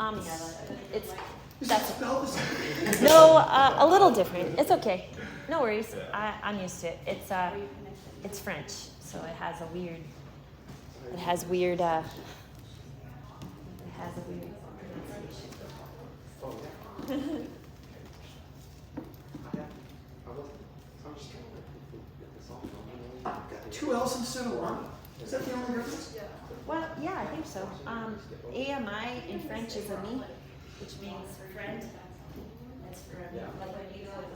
Amiella. That's Spell the same. no, a little different. It's okay. No worries. I'm used to it. It's French, so it has a weird pronunciation. Two L's instead of one? Is that the only difference? Well, yeah, I think so. AMI in French is ami, which means friend. That's for like when you go to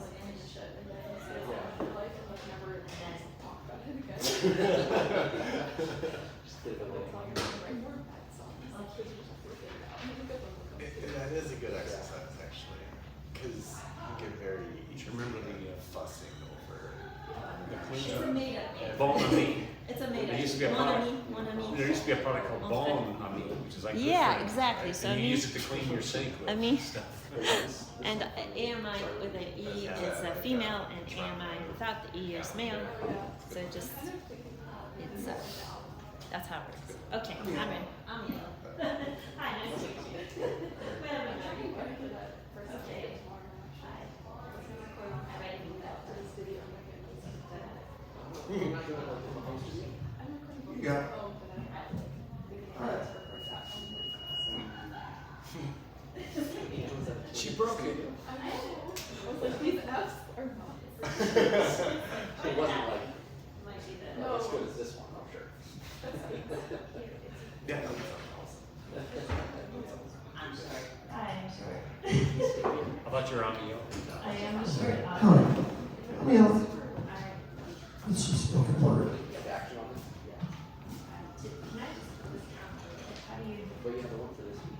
That is a good exercise, actually, because you get very Remember the fussing over. It's a made-up name. Bon Ami. It's a made-up. There used to be a Mon product. ami, mon ami. There used to be a product called Bon Ami, which is like good Yeah, friend, exactly. right? So and you ami- use it to clean your sink with ami- stuff. And AMI with an E is a female, and AMI without the E is male. So it's that's how it works. Okay, I'm ready. Hi, nice to meet you. Okay. Yeah. All right. She broke it. These F's are not. It wasn't like as good as this one, I'm sure. Yeah. Hi, I'm short. How about your Amiella? I am short. Hi. Amiella. Let's just spoke word. Action on this? How do you? But you have to look for this piece.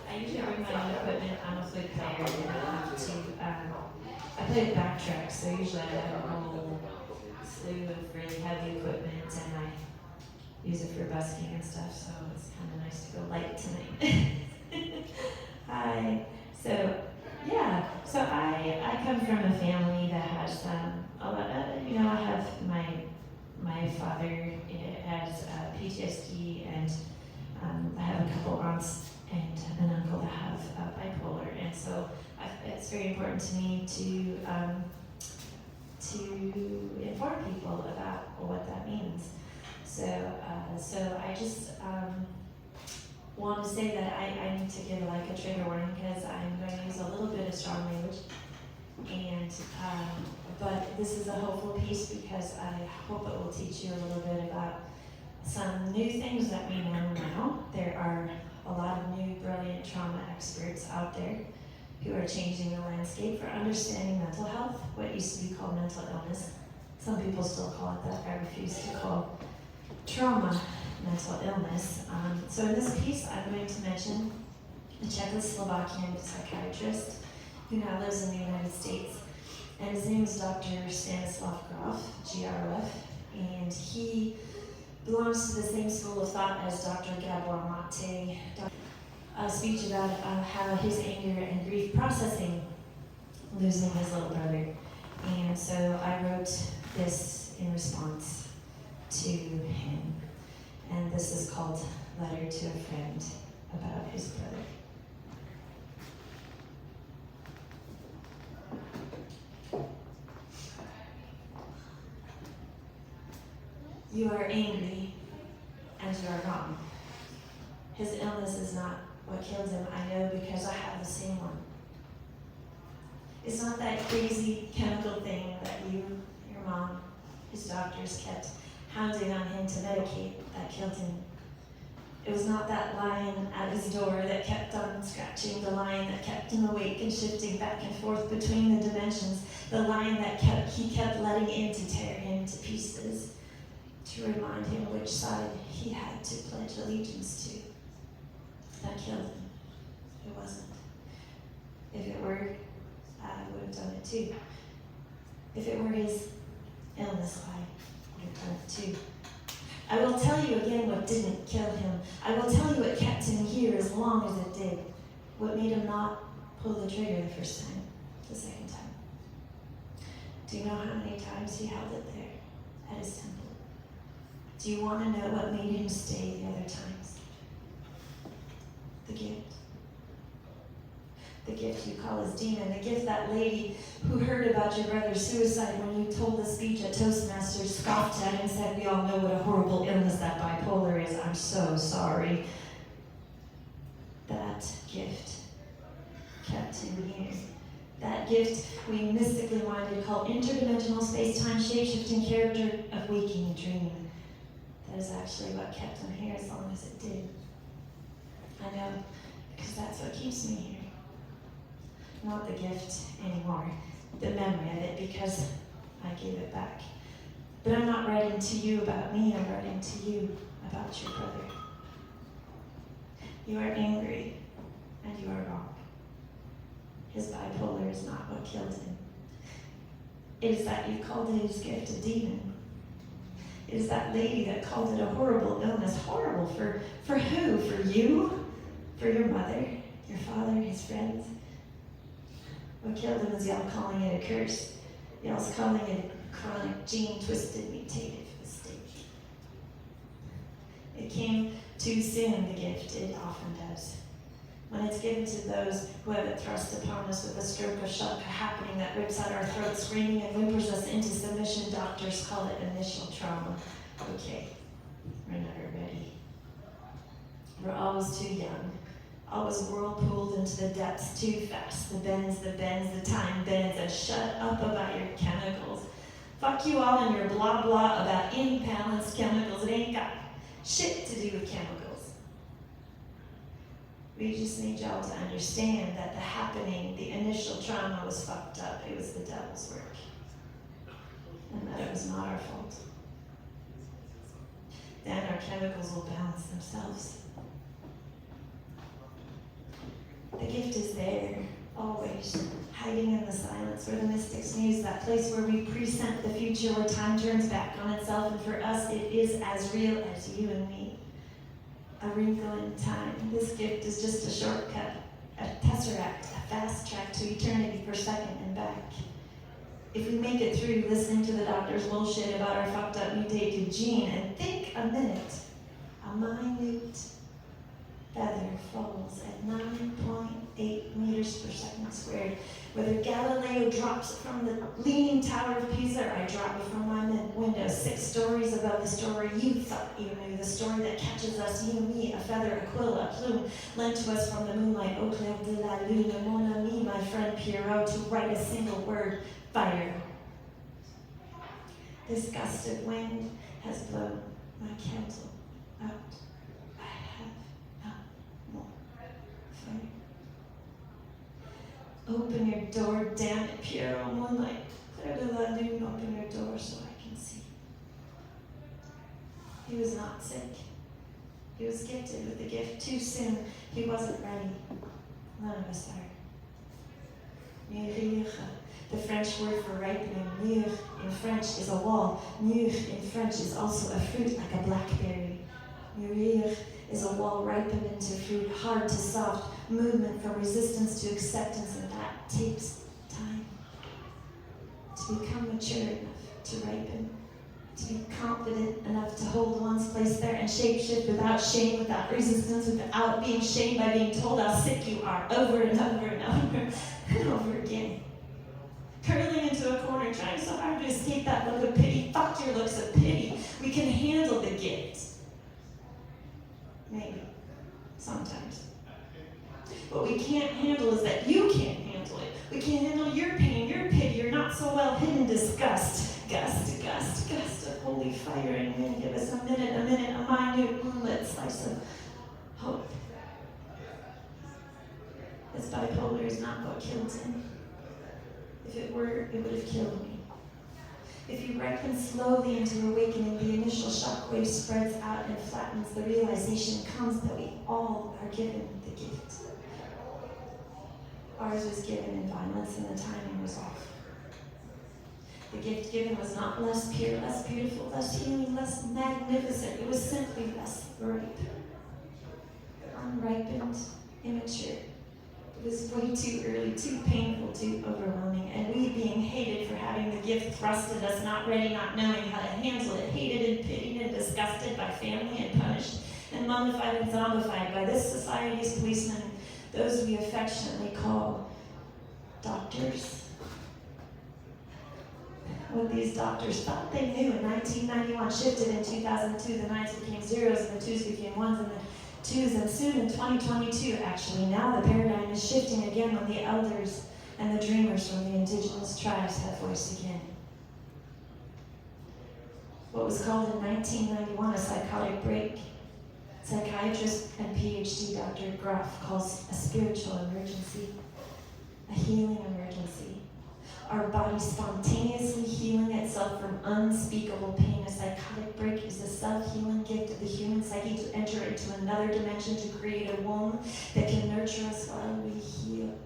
I usually bring my own equipment. I'm a flute player, and I have to. I play backtrack, so usually I have a whole slew of really heavy equipment, and I use it for busking and stuff. So it's kind of nice to go light tonight. Hi. So yeah. So I come from a family that has a lot. I have my father has PTSD, and I have a couple aunts and an uncle that have bipolar, and so it's very important to me to inform people about what that means. So I just want to say that I need to give like a trigger warning, because I'm going to use a little bit of strong language, and but this is a hopeful piece, because I hope it will teach you a little bit about some new things that we know now. There are a lot of new brilliant trauma experts out there who are changing the landscape for understanding mental health, what used to be called mental illness. Some people still call it that. I refuse to call trauma mental illness. So in this piece, I'm going to mention a Czechoslovakian psychiatrist who now lives in the United States, and his name is Dr. Stanislav Grof, Grof, and he belongs to the same school of thought as Dr. Gabor Mate. A speech about how his anger and grief processing losing his little brother. And so I wrote this in response to him. And this is called Letter to a Friend about his brother. You are angry, and you are wrong. His illness is not what killed him, I know, because I have the same one. It's not that crazy chemical thing that you, your mom, his doctors kept hounding on him to medicate that killed him. It was not that lion at his door that kept on scratching, the lion that kept him awake and shifting back and forth between the dimensions, the lion that he kept letting in to tear him to pieces, to remind him which side he had to pledge allegiance to. That killed him. It wasn't. If it were, I would have done it too. If it were his illness, I would have done it too. I will tell you again what didn't kill him. I will tell you what kept him here as long as it did. What made him not pull the trigger the first time, the second time. Do you know how many times he held it there at his temple? Do you want to know what made him stay the other time? The gift you call his demon, the gift that lady who heard about your brother's suicide when you told the speech at Toastmasters scoffed at and said, we all know what a horrible illness that bipolar is. I'm so sorry. That gift kept him here. That gift we mystically wanted to call interdimensional space-time shape-shifting character of waking and dreaming. That is actually what kept him here as long as it did. I know, because that's what keeps me here. Not the gift anymore, the memory of it, because I gave it back. But I'm not writing to you about me, I'm writing to you about your brother. You are angry, and you are wrong. His bipolar is not what killed him. It is that you called his gift a demon. It is that lady that called it a horrible illness. Horrible for who? For you? For your mother? Your father? His friends? What killed him is y'all calling it a curse. Y'all's calling it a chronic, gene-twisted, mutative mistake. It came too soon, the gift. It often does. When it's given to those who have it thrust upon us with a stroke of shock happening that rips out our throats, screaming and whimpers us into submission, doctors call it initial trauma. Okay, we're never ready. We're always too young. Always whirlpooled into the depths too fast. The bends, the time bends, and shut up about your chemicals. Fuck you all and your blah blah about imbalanced chemicals. It ain't got shit to do with chemicals. We just need y'all to understand that the happening, the initial trauma was fucked up. It was the devil's work. And that it was not our fault. Then our chemicals will balance themselves. The gift is there, always, hiding in the silence where the mystics muse, that place where we present the future, where time turns back on itself, and for us it is as real as you and me. A wrinkle in time. This gift is just a shortcut, a tesseract, a fast track to eternity for second and back. If we make it through listening to the doctor's bullshit about our fucked up mutated gene, and think a minute, a minute feather falls at 9.8 meters per second squared. Whether Galileo drops it from the leaning tower of Pisa or I drop it from my window 6 stories above the story you thought you knew, the story that catches us, you, me, a feather, a quill, a plume, lent to us from the moonlight, au clair de la lune, mon ami, my friend Pierrot, to write a single word, fire. This gust of wind has blown my candle out. I have no more fire. Open your door, damn it, Pierrot, moonlight. Clair de la lune, open your door so I can see. He was not sick. He was gifted with the gift too soon. He wasn't ready. None of us are. Mûrir, the French word for ripening. Mûr in French is a wall. Mûr in French is also a fruit like a blackberry. Mûrir is a wall ripened into fruit, hard to soft, movement from resistance to acceptance, and that takes time. To become mature enough to ripen, to be confident enough to hold one's place there and shape-shift without shame, without resistance, without being shamed by being told how sick you are over and over and over and over again. Curling into a corner, trying so hard to escape that look of pity. Fuck your looks of pity. We can handle the gift. Maybe. Sometimes. What we can't handle is that you can't handle it. We can't handle your pain, your pity, your not so well hidden disgust. Gust, gust, gust of holy fire and wind. Give us a minute, a minute moonlit slice of hope. This bipolar is not what killed him. If it were, it would have killed me. If you ripen slowly into awakening, the initial shockwave spreads out and flattens. The realization comes that we all are given the gift. Ours was given in violence and the timing was off. The gift given was not less pure, less beautiful, less healing, less magnificent. It was simply less ripe. Unripened, immature. It was way too early, too painful, too overwhelming. And we, being hated for having the gift thrust at us, not ready, not knowing how to handle it, hated and pitied and disgusted by family and punished and mummified and zombified by this society's policemen, those we affectionately call doctors. What these doctors thought they knew in 1991 shifted in 2002. The nines became zeros and the twos became ones and the twos, and soon in 2022, actually, now the paradigm is shifting again when the elders and the dreamers from the indigenous tribes have voice again. What was called in 1991 a psychotic break, psychiatrist and PhD Dr. Groff calls a spiritual emergency, a healing emergency. Our body spontaneously healing itself from unspeakable pain. A psychotic break is a self-healing gift of the human psyche to enter into another dimension, to create a womb that can nurture us while we heal.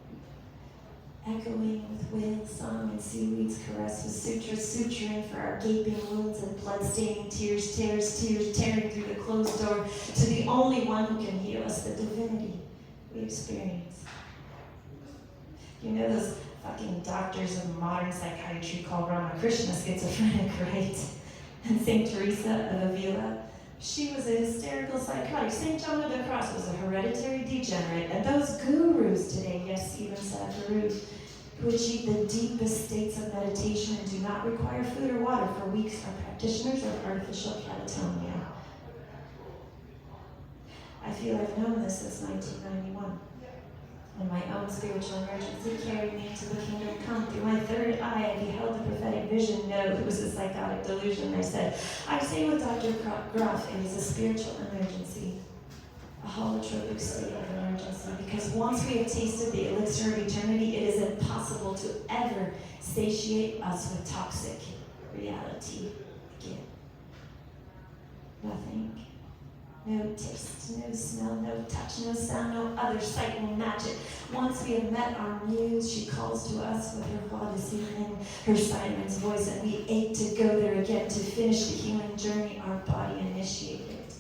Echoing with whale song and seaweed's caress, with sutras suturing for our gaping wounds and blood-staining tears, tears tearing through the closed door to the only one who can heal us, the divinity we experience. You know those fucking doctors of modern psychiatry call Ramakrishna schizophrenic, right? And St. Teresa of Avila, she was a hysterical psychotic. St. John of the Cross was a hereditary degenerate. And those gurus today, yes, even Sadhguru, who achieve the deepest states of meditation and do not require food or water for weeks, are practitioners of artificial catatonia. I feel I've known this since 1991. When my own spiritual emergency carried me into the kingdom come. Through my third eye, I beheld the prophetic vision. No, it was a psychotic delusion. I said, I say with Dr. Groff, it is a spiritual emergency, a holotropic state of emergency, because once we have tasted the elixir of eternity, it is impossible to ever satiate us with toxic reality again. Nothing. No taste, no smell, no touch, no sound, no other sight will match it. Once we have met our muse, she calls to us with her voix this evening, her siren's voice, and we ache to go there again, to finish the healing journey our body initiated.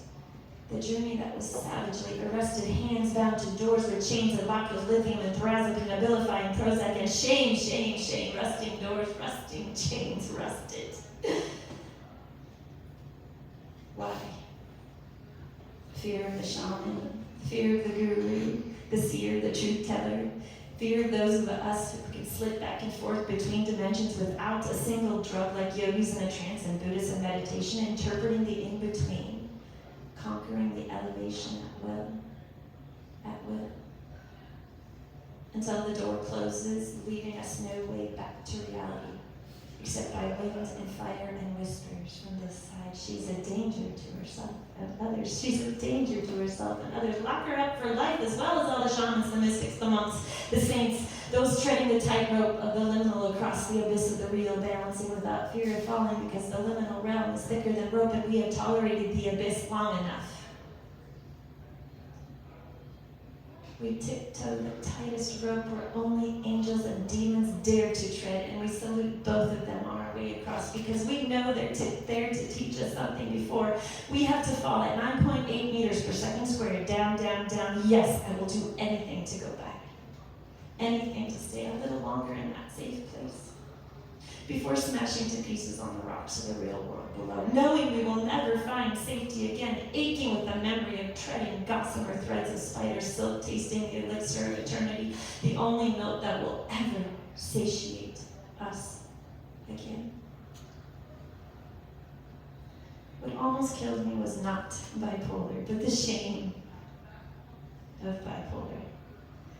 The journey that was savagely arrested, hands bound to doors with chains of vodka, lithium, and diazepam, Abilify, and Prozac, and shame, shame, shame, rusting doors, rusting chains, rusted. Why? Fear of the shaman, fear of the guru, the seer, the truth teller, fear of those of us who can slip back and forth between dimensions without a single drug, like yogis in a trance and Buddhists in meditation, interpreting the in-between, conquering the elevation at will, until the door closes, leaving us no way back to reality, except by wind and fire and whispers from this side. She's a danger to herself and others. She's a danger to herself and others. Lock her up for life, as well as all the shamans, the mystics, the monks, the saints, those treading the tightrope of the liminal across the abyss of the real, balancing without fear of falling, because the liminal realm is thicker than rope, and we have tolerated the abyss long enough. We tiptoe the tightest rope where only angels and demons dare to tread, and we salute both of them on our way across, because we know they're there to teach us something before we have to fall at 9.8 meters per second squared, down, down, down. Yes, I will do anything to go back. Anything to stay a little longer in that safe place, before smashing to pieces on the rocks of the real world below, knowing we will never find safety again, aching with the memory of treading gossamer threads of spider silk, tasting the elixir of eternity, the only milk that will ever satiate us again. What almost killed me was not bipolar, but the shame of bipolar,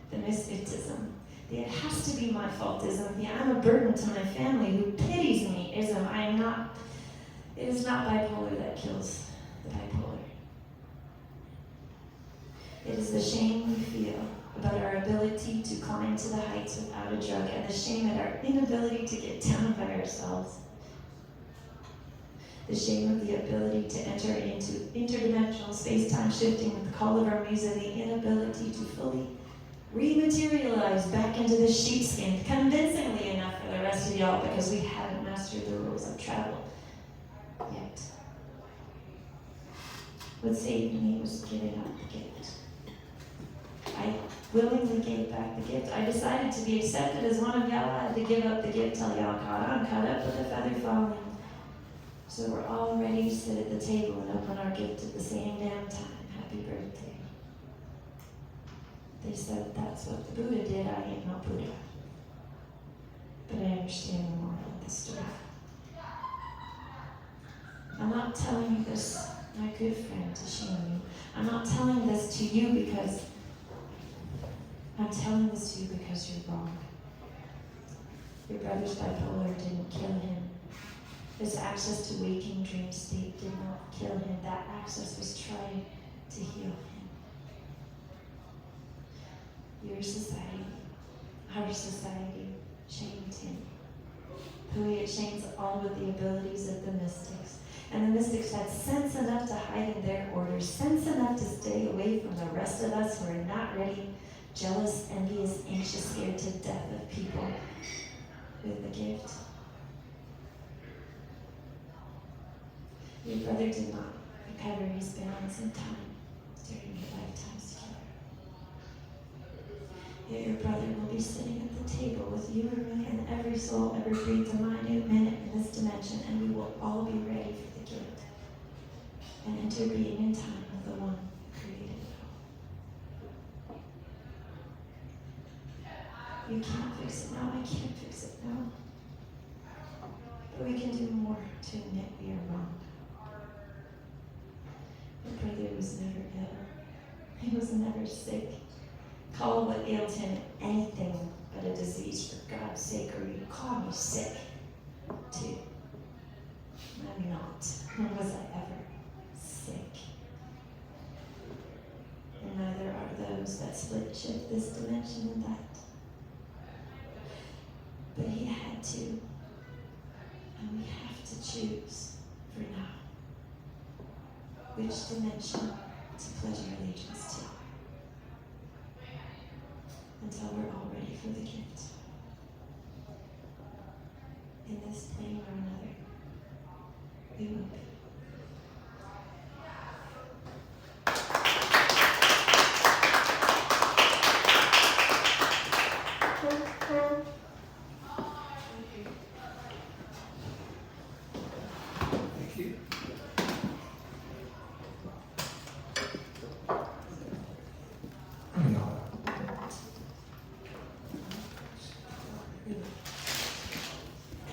the mysticism, the it has to be my faultism, the I'm a burden to my family who pities me ism. I am not, it is not bipolar that kills the bipolar. It is the shame we feel about our ability to climb to the heights without a drug, and the shame at our inability to get down by ourselves. The shame of the ability to enter into interdimensional space-time shifting with the call of our muse, and the inability to fully rematerialize back into the sheepskin, convincingly enough for the rest of y'all, because we haven't mastered the rules of travel yet. What saved me was giving up the gift. I willingly gave back the gift. I decided to be accepted as one of y'all. I had to give up the gift till y'all caught on, caught up with the feather falling. So we're all ready to sit at the table and open our gift at the same damn time. Happy birthday. They said that's what the Buddha did. I ain't no Buddha. But I understand the moral of the story. I'm not telling you this, my good friend, to shame you. I'm not telling this to you because I'm telling this to you because you're wrong. Your brother's bipolar didn't kill him. His access to waking dream state did not kill him. That access was trying to heal him. Your society, our society, shamed him. Who it shames all with the abilities of the mystics. And the mystics had sense enough to hide in their orders, sense enough to stay away from the rest of us who are not ready, jealous, envious, anxious, scared to death of people with the gift. Your brother did not recover his balance in time during your lifetimes together. Yet your brother will be sitting at the table with you and every soul ever breathed a minute minute in this dimension, and we will all be ready for the gift and enter being in time with the one who created it all. You can't fix it now, I can't fix it now. But we can do more to admit we are wrong. Your brother was never ill. He was never sick. Call what ailed him anything but a disease for God's sake, or you call me sick too. I'm not. When was I ever sick? And neither are those that split shift this dimension and that. But he had to. And we have to choose for now which dimension to pledge our allegiance to, until we're all ready for the gift. In this plane or another, we will be. Thank you. Amiella.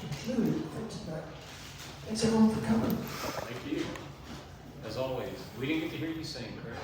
Concluded for tonight. Thanks everyone for coming. Thank you. As always, we didn't get to hear you sing, correct?